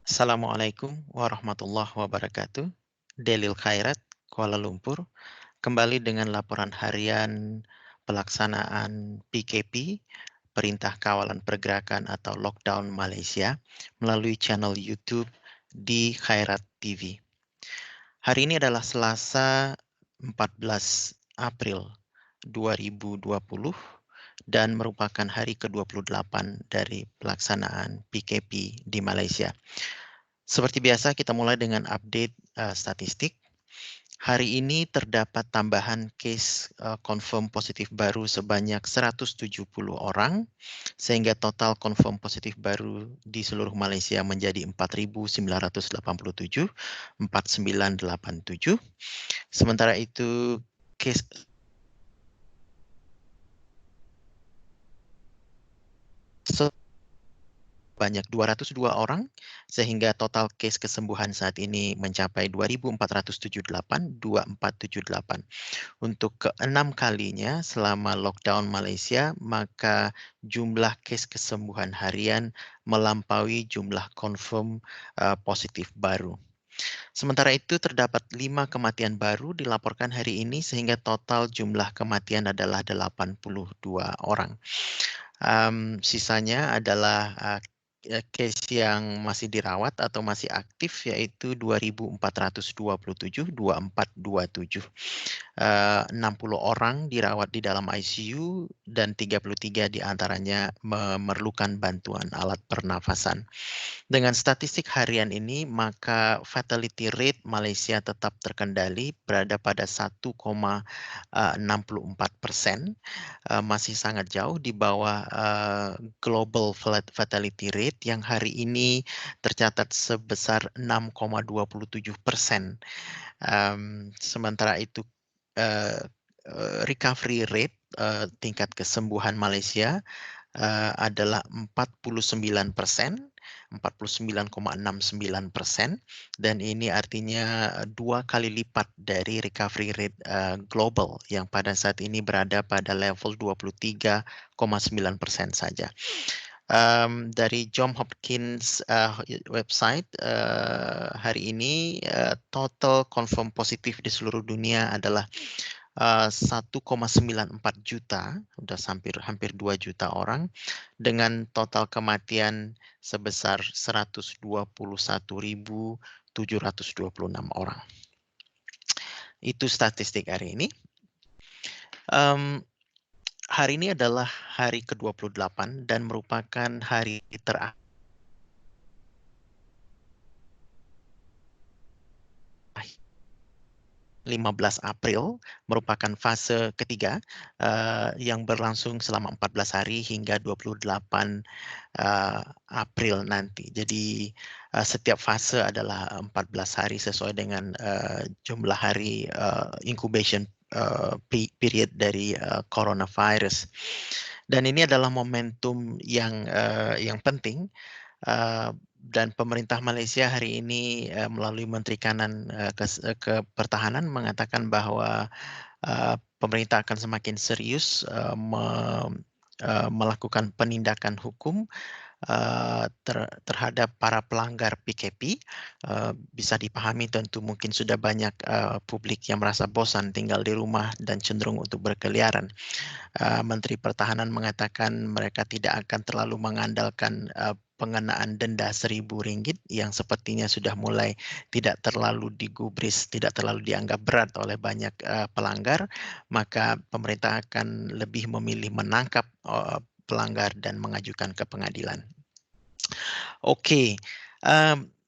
Assalamualaikum warahmatullahi wabarakatuh. Delil Khairat, Kuala Lumpur, kembali dengan laporan harian pelaksanaan PKP, Perintah Kawalan Pergerakan atau Lockdown Malaysia, melalui channel YouTube di Khairat TV. Hari ini adalah Selasa 14 April 2020 dan merupakan hari ke-28 dari pelaksanaan PKP di Malaysia. Seperti biasa, kita mulai dengan update statistik. Hari ini terdapat tambahan case confirm positif baru sebanyak 170 orang, sehingga total confirm positif baru di seluruh Malaysia menjadi 4.987, 4987. Sementara itu, case banyak 202 orang, sehingga total case kesembuhan saat ini mencapai 2.478, 2478. Untuk keenam kalinya selama lockdown Malaysia, maka jumlah case kesembuhan harian melampaui jumlah confirm positif baru. Sementara itu terdapat 5 kematian baru dilaporkan hari ini sehingga total jumlah kematian adalah 82 orang. Sisanya adalah case yang masih dirawat atau masih aktif, yaitu 2.427, 2427. 60 orang dirawat di dalam ICU dan 33 diantaranya memerlukan bantuan alat pernafasan. Dengan statistik harian ini, maka fatality rate Malaysia tetap terkendali berada pada 1,64%, masih sangat jauh di bawah global fatality rate yang hari ini tercatat sebesar 6,27%. Sementara itu recovery rate tingkat kesembuhan Malaysia adalah 49%, 49,69%, dan ini artinya 2 kali lipat dari recovery rate global yang pada saat ini berada pada level 23,9% saja. Dari Johns Hopkins website hari ini total confirm positif di seluruh dunia adalah 1,94 juta, sudah hampir 2 juta orang, dengan total kematian sebesar 121.726 orang. Itu statistik hari ini. Hari ini adalah hari ke-28 dan merupakan hari terakhir 15 April merupakan fase ketiga yang berlangsung selama 14 hari hingga 28 April nanti. Jadi setiap fase adalah 14 hari sesuai dengan jumlah hari incubation period dari coronavirus. Dan ini adalah momentum yang penting. Dan pemerintah Malaysia hari ini melalui Menteri Kanan ke Pertahanan mengatakan bahwa pemerintah akan semakin serius melakukan penindakan hukum terhadap para pelanggar PKP. Bisa dipahami tentu mungkin sudah banyak publik yang merasa bosan tinggal di rumah dan cenderung untuk berkeliaran. Menteri Pertahanan mengatakan mereka tidak akan terlalu mengandalkan pengenaan denda RM1.000 yang sepertinya sudah mulai tidak terlalu digubris, tidak terlalu dianggap berat oleh banyak pelanggar, maka pemerintah akan lebih memilih menangkap pelanggar dan mengajukan ke pengadilan. Oke,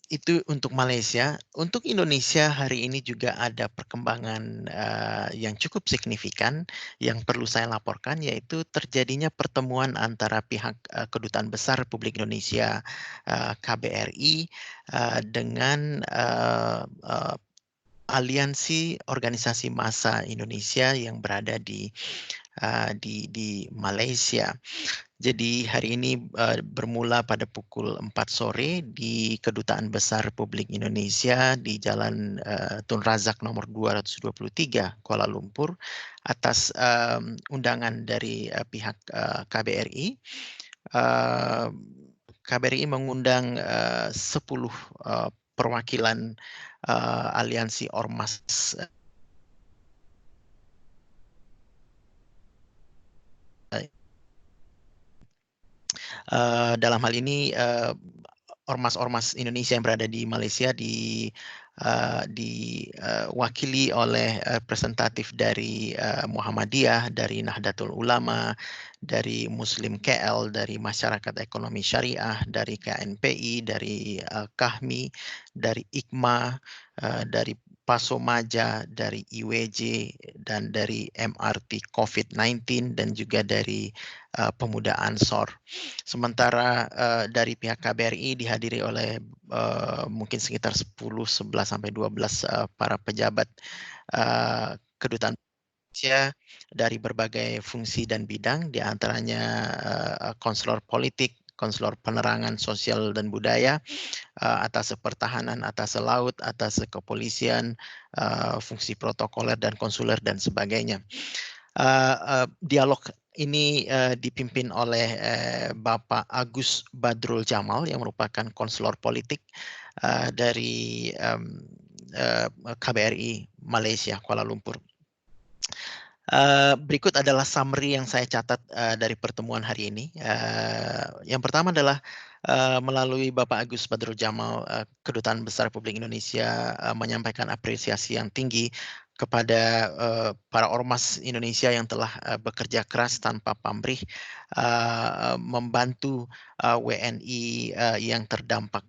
itu untuk Malaysia. Untuk Indonesia hari ini juga ada perkembangan yang cukup signifikan yang perlu saya laporkan, yaitu terjadinya pertemuan antara pihak Kedutaan Besar Republik Indonesia KBRI dengan Aliansi Organisasi Massa Indonesia yang berada di Malaysia. Jadi hari ini bermula pada pukul 4 sore di Kedutaan Besar Republik Indonesia di Jalan Tun Razak nomor 223 Kuala Lumpur atas undangan dari pihak KBRI. KBRI mengundang 10 perwakilan aliansi ormas dalam hal ini ormas-ormas Indonesia yang berada di Malaysia diwakili oleh representatif dari Muhammadiyah, dari Nahdlatul Ulama, dari Muslim KL, dari Masyarakat Ekonomi Syariah, dari KNPI, dari KAHMI, dari IKMA, dari Pasomaja, dari IWJ, dan dari MRT COVID-19, dan juga dari Pemuda Ansor. Sementara dari pihak KBRI dihadiri oleh mungkin sekitar 10, 11 sampai 12 para pejabat kedutaan Indonesia dari berbagai fungsi dan bidang, di antaranya konselor politik, konselor penerangan sosial dan budaya, atas pertahanan, atas laut, atas kepolisian, fungsi protokoler dan konsuler dan sebagainya. Dialog ini dipimpin oleh Bapak Agus Badrul Jamal yang merupakan konselor politik dari KBRI Malaysia Kuala Lumpur. Berikut adalah summary yang saya catat dari pertemuan hari ini. Yang pertama adalah melalui Bapak Agus Badrul Jamal, Kedutaan Besar Republik Indonesia menyampaikan apresiasi yang tinggi kepada para ormas Indonesia yang telah bekerja keras tanpa pamrih membantu WNI yang terdampak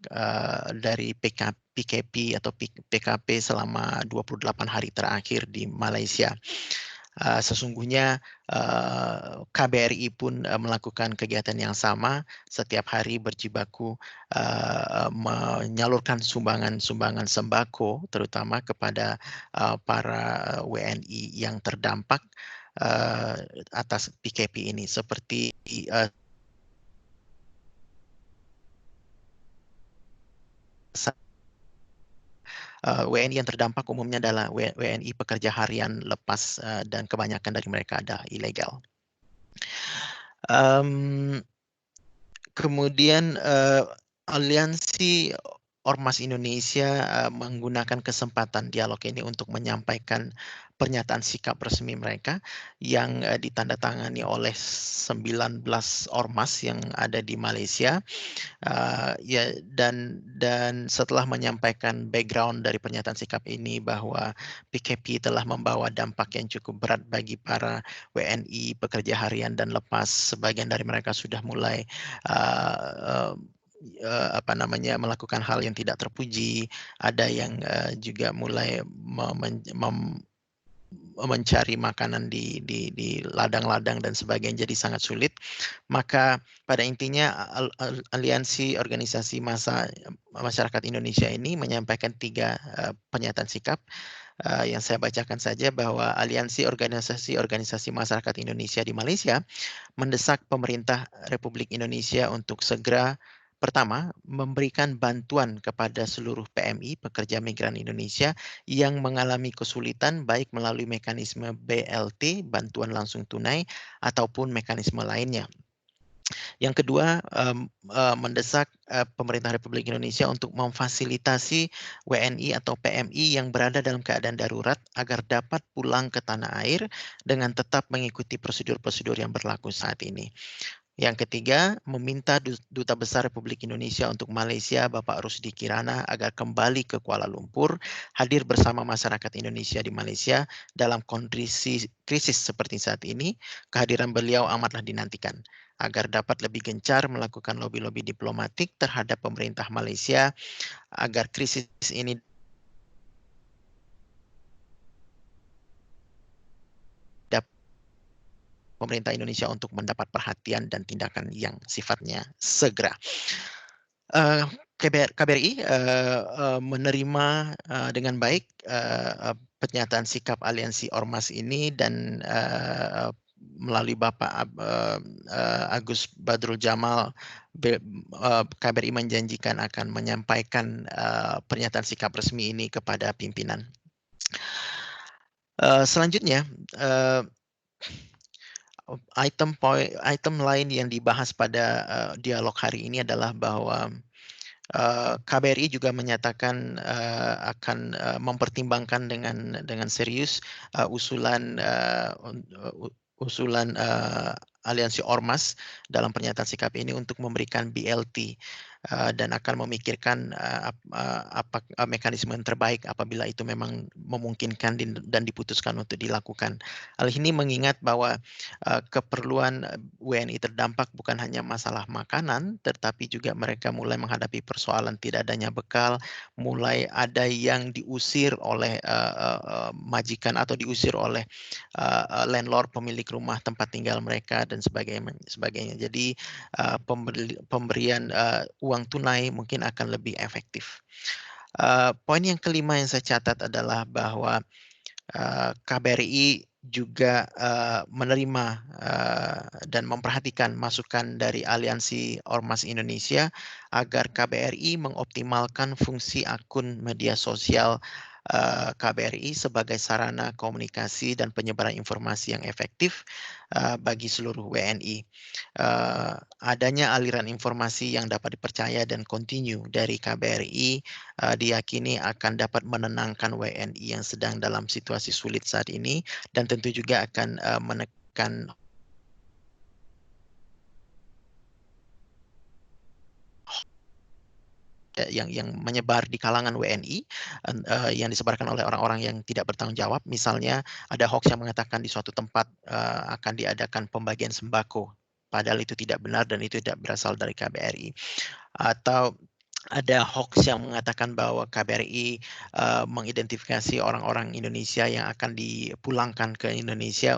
dari PKP atau PKP selama 28 hari terakhir di Malaysia. Sesungguhnya KBRI pun melakukan kegiatan yang sama, setiap hari berjibaku menyalurkan sumbangan-sumbangan sembako, terutama kepada para WNI yang terdampak atas PKP ini, seperti WNI yang terdampak umumnya adalah WNI pekerja harian lepas dan kebanyakan dari mereka adalah ilegal. Kemudian aliansi Ormas Indonesia menggunakan kesempatan dialog ini untuk menyampaikan pernyataan sikap resmi mereka yang ditandatangani oleh 19 ormas yang ada di Malaysia. Ya, dan setelah menyampaikan background dari pernyataan sikap ini bahwa PKP telah membawa dampak yang cukup berat bagi para WNI pekerja harian dan lepas, sebagian dari mereka sudah mulai melakukan hal yang tidak terpuji, ada yang juga mulai mencari makanan di ladang-ladang dan sebagainya, jadi sangat sulit. Maka pada intinya aliansi organisasi masyarakat Indonesia ini menyampaikan 3 pernyataan sikap yang saya bacakan saja, bahwa aliansi organisasi masyarakat Indonesia di Malaysia mendesak pemerintah Republik Indonesia untuk segera, pertama, memberikan bantuan kepada seluruh PMI, pekerja migran Indonesia, yang mengalami kesulitan baik melalui mekanisme BLT, bantuan langsung tunai, ataupun mekanisme lainnya. Yang kedua, mendesak pemerintah Republik Indonesia untuk memfasilitasi WNI atau PMI yang berada dalam keadaan darurat agar dapat pulang ke tanah air dengan tetap mengikuti prosedur-prosedur yang berlaku saat ini. Yang ketiga, meminta Duta Besar Republik Indonesia untuk Malaysia, Bapak Rusdi Kirana, agar kembali ke Kuala Lumpur, hadir bersama masyarakat Indonesia di Malaysia dalam kondisi krisis seperti saat ini. Kehadiran beliau amatlah dinantikan, agar dapat lebih gencar melakukan lobi-lobi diplomatik terhadap pemerintah Malaysia, agar krisis ini pemerintah Indonesia untuk mendapat perhatian dan tindakan yang sifatnya segera. KBRI menerima dengan baik pernyataan sikap aliansi ormas ini, dan melalui Bapak Agus Badrul Jamal, KBRI menjanjikan akan menyampaikan pernyataan sikap resmi ini kepada pimpinan. Selanjutnya, item lain yang dibahas pada dialog hari ini adalah bahwa KBRI juga menyatakan akan mempertimbangkan dengan serius usulan aliansi ormas dalam pernyataan sikap ini untuk memberikan BLT dan akan memikirkan mekanisme yang terbaik apabila itu memang memungkinkan dan diputuskan untuk dilakukan. Hal ini mengingat bahwa keperluan WNI terdampak bukan hanya masalah makanan, tetapi juga mereka mulai menghadapi persoalan tidak adanya bekal, mulai ada yang diusir oleh majikan atau diusir oleh landlord pemilik rumah tempat tinggal mereka dan sebagainya. Jadi pemberian uang tunai mungkin akan lebih efektif. Poin yang kelima yang saya catat adalah bahwa KBRI juga menerima dan memperhatikan masukan dari Aliansi Ormas Indonesia agar KBRI mengoptimalkan fungsi akun media sosial KBRI sebagai sarana komunikasi dan penyebaran informasi yang efektif bagi seluruh WNI. Adanya aliran informasi yang dapat dipercaya dan kontinu dari KBRI diyakini akan dapat menenangkan WNI yang sedang dalam situasi sulit saat ini dan tentu juga akan menekan yang menyebar di kalangan WNI yang disebarkan oleh orang-orang yang tidak bertanggung jawab. Misalnya ada hoax yang mengatakan di suatu tempat akan diadakan pembagian sembako, padahal itu tidak benar dan itu tidak berasal dari KBRI. Atau ada hoax yang mengatakan bahwa KBRI mengidentifikasi orang-orang Indonesia yang akan dipulangkan ke Indonesia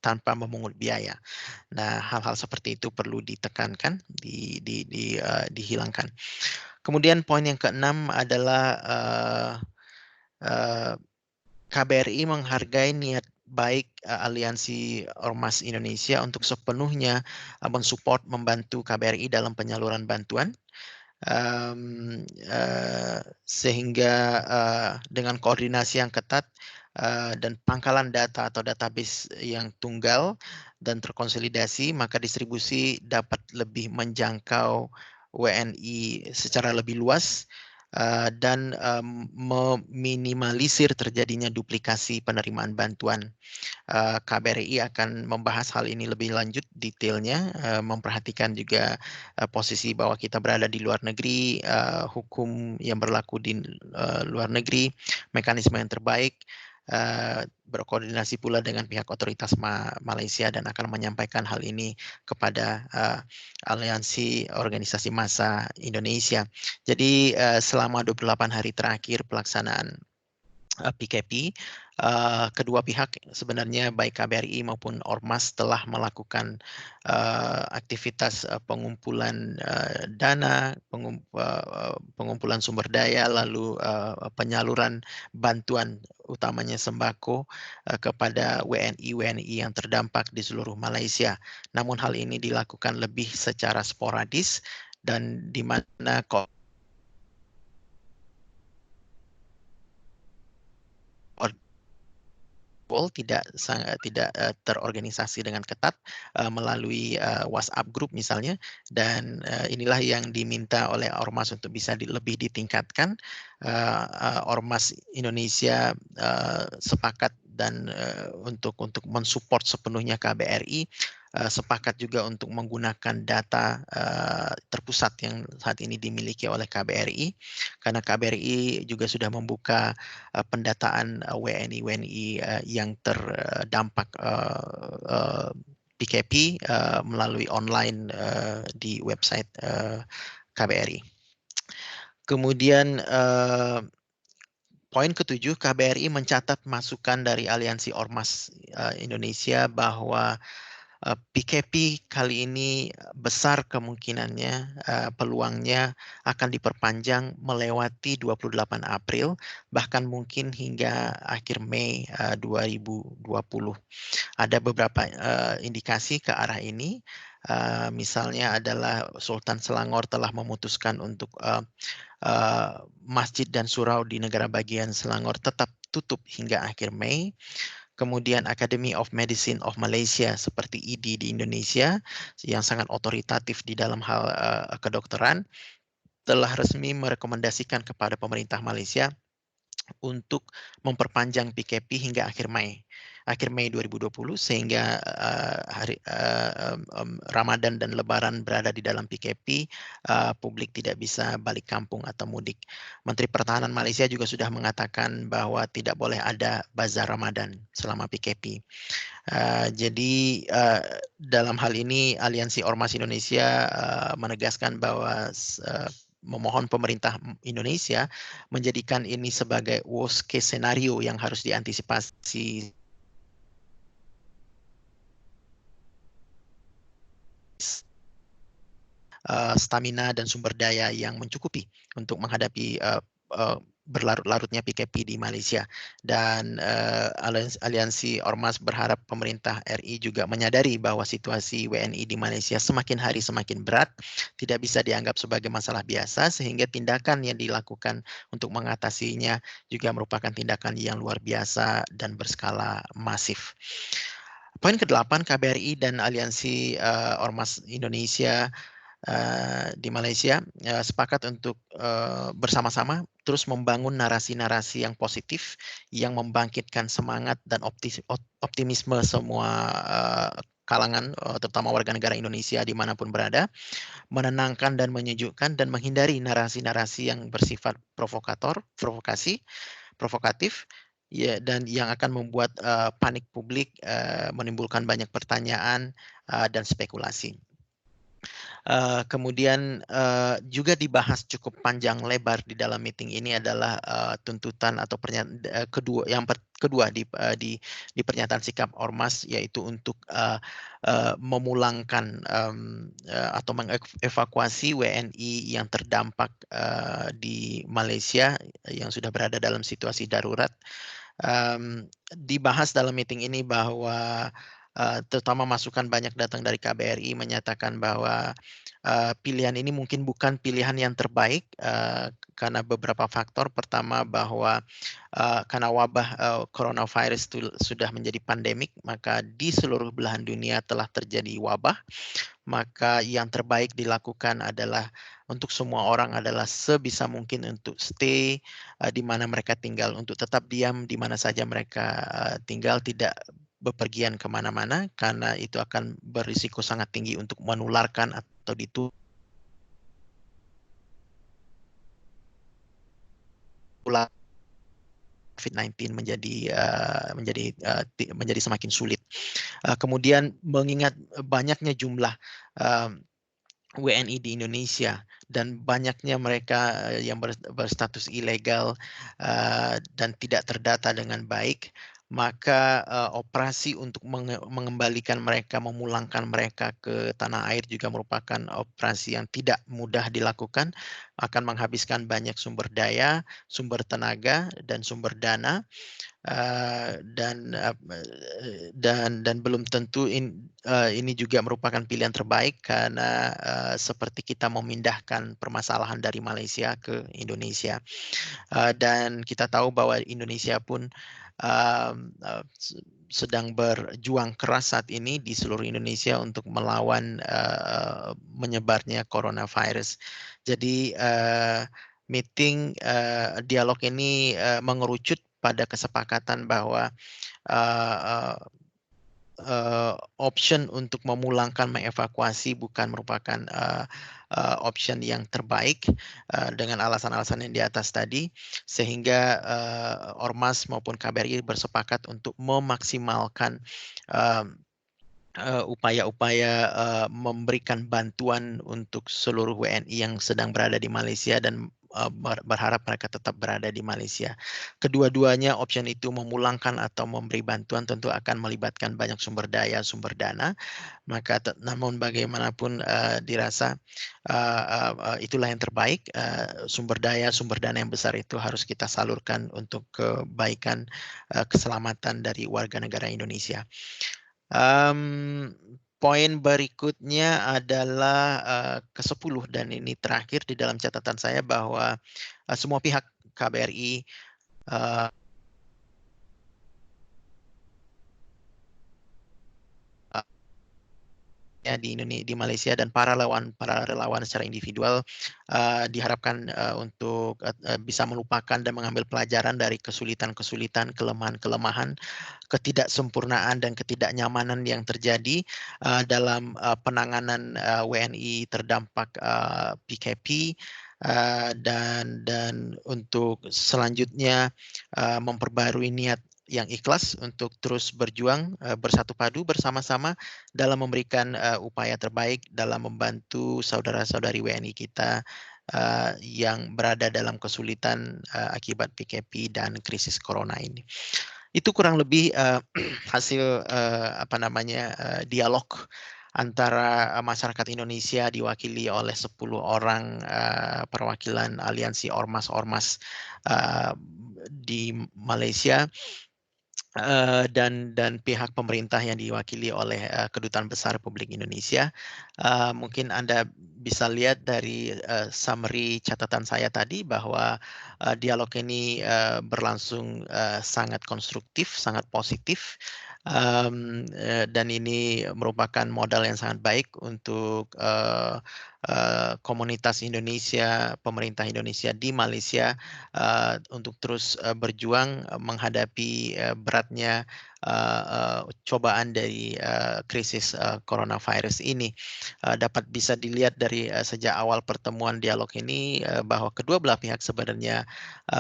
tanpa memungut biaya. Nah, hal-hal seperti itu perlu ditekankan, dihilangkan. Kemudian poin yang keenam adalah KBRI menghargai niat baik Aliansi Ormas Indonesia untuk sepenuhnya mensupport membantu KBRI dalam penyaluran bantuan. Sehingga dengan koordinasi yang ketat dan pangkalan data atau database yang tunggal dan terkonsolidasi, maka distribusi dapat lebih menjangkau WNI secara lebih luas dan meminimalisir terjadinya duplikasi penerimaan bantuan. KBRI akan membahas hal ini lebih lanjut detailnya, memperhatikan juga posisi bahwa kita berada di luar negeri, hukum yang berlaku di luar negeri, mekanisme yang terbaik, berkoordinasi pula dengan pihak otoritas Malaysia dan akan menyampaikan hal ini kepada Aliansi Organisasi Massa Indonesia. Jadi selama 28 hari terakhir pelaksanaan PKP, kedua pihak sebenarnya baik KBRI maupun Ormas telah melakukan aktivitas pengumpulan dana, pengumpulan sumber daya, lalu penyaluran bantuan utamanya sembako kepada WNI yang terdampak di seluruh Malaysia. Namun hal ini dilakukan lebih secara sporadis dan di mana tidak terorganisasi dengan ketat melalui WhatsApp group misalnya, dan inilah yang diminta oleh Ormas untuk bisa lebih ditingkatkan. Ormas Indonesia sepakat dan untuk mensupport sepenuhnya KBRI, sepakat juga untuk menggunakan data terpusat yang saat ini dimiliki oleh KBRI, karena KBRI juga sudah membuka pendataan WNI yang terdampak PKP melalui online di website KBRI. Kemudian poin ketujuh, KBRI mencatat masukan dari Aliansi Ormas Indonesia bahwa PKP kali ini besar kemungkinannya peluangnya akan diperpanjang melewati 28 April, bahkan mungkin hingga akhir Mei 2020. Ada beberapa indikasi ke arah ini. Misalnya adalah Sultan Selangor telah memutuskan untuk masjid dan surau di negara bagian Selangor tetap tutup hingga akhir Mei. kemudian Academy of Medicine of Malaysia seperti ID di Indonesia yang sangat otoritatif di dalam hal kedokteran telah resmi merekomendasikan kepada pemerintah Malaysia untuk memperpanjang PKP hingga akhir Mei 2020 sehingga Ramadan dan Lebaran berada di dalam PKP, publik tidak bisa balik kampung atau mudik. Menteri Pertahanan Malaysia juga sudah mengatakan bahwa tidak boleh ada bazar Ramadan selama PKP. Jadi dalam hal ini Aliansi Ormas Indonesia menegaskan bahwa memohon pemerintah Indonesia menjadikan ini sebagai worst case scenario yang harus diantisipasi stamina dan sumber daya yang mencukupi untuk menghadapi berlarut-larutnya PKP di Malaysia. Dan Aliansi Ormas berharap pemerintah RI juga menyadari bahwa situasi WNI di Malaysia semakin hari semakin berat, tidak bisa dianggap sebagai masalah biasa, sehingga tindakan yang dilakukan untuk mengatasinya juga merupakan tindakan yang luar biasa dan berskala masif. Poin ke-8, KBRI dan Aliansi Ormas Indonesia di Malaysia sepakat untuk bersama-sama terus membangun narasi-narasi yang positif yang membangkitkan semangat dan optimisme semua kalangan, terutama warga negara Indonesia dimanapun berada, menenangkan dan menyejukkan dan menghindari narasi-narasi yang bersifat provokatif, ya, dan yang akan membuat panik publik, menimbulkan banyak pertanyaan dan spekulasi. Kemudian juga dibahas cukup panjang lebar di dalam meeting ini adalah tuntutan atau kedua di pernyataan sikap Ormas, yaitu untuk memulangkan atau mengevakuasi WNI yang terdampak di Malaysia yang sudah berada dalam situasi darurat. Dibahas dalam meeting ini bahwa terutama masukan banyak datang dari KBRI menyatakan bahwa pilihan ini mungkin bukan pilihan yang terbaik karena beberapa faktor. Pertama, bahwa karena wabah coronavirus itu sudah menjadi pandemik, maka di seluruh belahan dunia telah terjadi wabah. Maka yang terbaik dilakukan adalah untuk semua orang adalah sebisa mungkin untuk stay di mana mereka tinggal, untuk tetap diam di mana saja mereka tinggal, tidak bepergian kemana-mana, karena itu akan berisiko sangat tinggi untuk menularkan atau ditular COVID-19 menjadi semakin sulit. Kemudian mengingat banyaknya jumlah WNI di Indonesia dan banyaknya mereka yang berstatus ilegal dan tidak terdata dengan baik, maka operasi untuk mengembalikan mereka, memulangkan mereka ke tanah air juga merupakan operasi yang tidak mudah dilakukan, akan menghabiskan banyak sumber daya, sumber tenaga, dan sumber dana. Dan belum tentu ini juga merupakan pilihan terbaik karena seperti kita memindahkan permasalahan dari Malaysia ke Indonesia, dan kita tahu bahwa Indonesia pun sedang berjuang keras saat ini di seluruh Indonesia untuk melawan menyebarnya coronavirus. Jadi dialog ini mengerucut pada kesepakatan bahwa option untuk memulangkan, mengevakuasi bukan merupakan option yang terbaik dengan alasan-alasan yang di atas tadi, sehingga Ormas maupun KBRI bersepakat untuk memaksimalkan upaya-upaya memberikan bantuan untuk seluruh WNI yang sedang berada di Malaysia dan berharap mereka tetap berada di Malaysia. Kedua-duanya opsi itu memulangkan atau memberi bantuan tentu akan melibatkan banyak sumber daya, sumber dana. Maka namun bagaimanapun dirasa itulah yang terbaik. Sumber daya, sumber dana yang besar itu harus kita salurkan untuk kebaikan keselamatan dari warga negara Indonesia. Poin berikutnya adalah ke-10 dan ini terakhir di dalam catatan saya, bahwa semua pihak KBRI di Malaysia dan para relawan secara individual diharapkan untuk bisa melupakan dan mengambil pelajaran dari kesulitan-kesulitan, kelemahan-kelemahan, ketidaksempurnaan dan ketidaknyamanan yang terjadi dalam penanganan WNI terdampak PKP. Dan untuk selanjutnya memperbarui niat yang ikhlas untuk terus berjuang bersatu padu bersama-sama dalam memberikan upaya terbaik dalam membantu saudara-saudari WNI kita yang berada dalam kesulitan akibat PKP dan krisis corona ini. Itu kurang lebih hasil dialog antara masyarakat Indonesia diwakili oleh 10 orang perwakilan aliansi ormas-ormas di Malaysia dan pihak pemerintah yang diwakili oleh Kedutaan Besar Republik Indonesia. Mungkin Anda bisa lihat dari summary catatan saya tadi bahwa dialog ini berlangsung sangat konstruktif, sangat positif. Dan ini merupakan modal yang sangat baik untuk komunitas Indonesia, pemerintah Indonesia di Malaysia untuk terus berjuang menghadapi beratnya cobaan dari krisis coronavirus ini. Dapat bisa dilihat dari sejak awal pertemuan dialog ini bahwa kedua belah pihak sebenarnya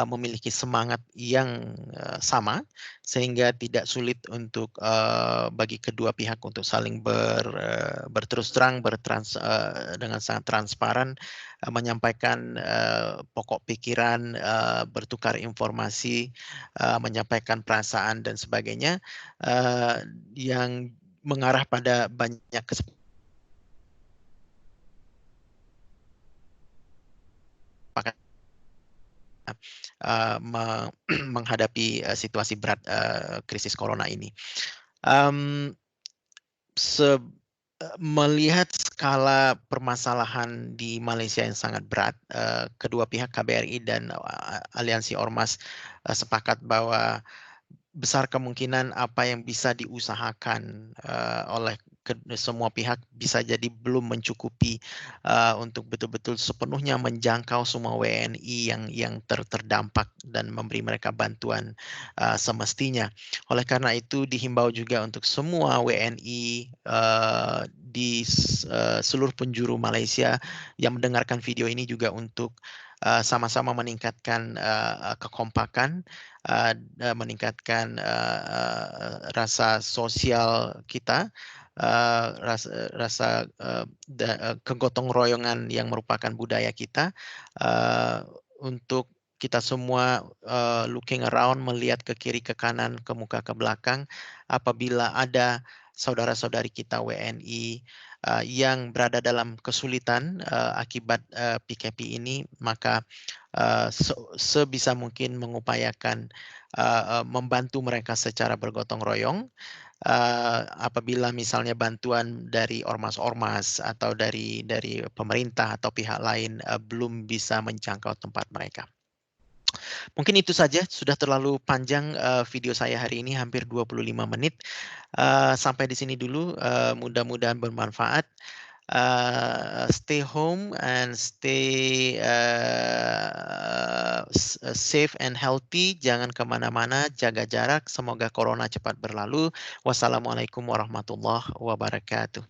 memiliki semangat yang sama sehingga tidak sulit untuk bagi kedua pihak untuk saling berterus terang dengan sangat transparan menyampaikan pokok pikiran, bertukar informasi, menyampaikan perasaan dan sebagainya yang mengarah pada banyak kesepakatan menghadapi situasi berat krisis corona ini. Melihat skala permasalahan di Malaysia yang sangat berat, kedua pihak KBRI dan aliansi ormas sepakat bahwa besar kemungkinan apa yang bisa diusahakan oleh semua pihak bisa jadi belum mencukupi untuk betul-betul sepenuhnya menjangkau semua WNI yang terdampak dan memberi mereka bantuan semestinya. Oleh karena itu dihimbau juga untuk semua WNI di seluruh penjuru Malaysia yang mendengarkan video ini juga untuk sama-sama meningkatkan kekompakan, meningkatkan rasa sosial kita, rasa kegotong royongan yang merupakan budaya kita, untuk kita semua looking around, melihat ke kiri, ke kanan, ke muka, ke belakang, apabila ada saudara-saudari kita WNI yang berada dalam kesulitan akibat PKP ini, maka sebisa mungkin mengupayakan membantu mereka secara bergotong royong. Apabila misalnya bantuan dari ormas-ormas atau dari pemerintah atau pihak lain belum bisa menjangkau tempat mereka. Mungkin itu saja, sudah terlalu panjang video saya hari ini, hampir 25 menit. Sampai di sini dulu, mudah-mudahan bermanfaat. Stay home and stay safe and healthy. Jangan kemana-mana, jaga jarak. Semoga corona cepat berlalu. Wassalamualaikum warahmatullahi wabarakatuh.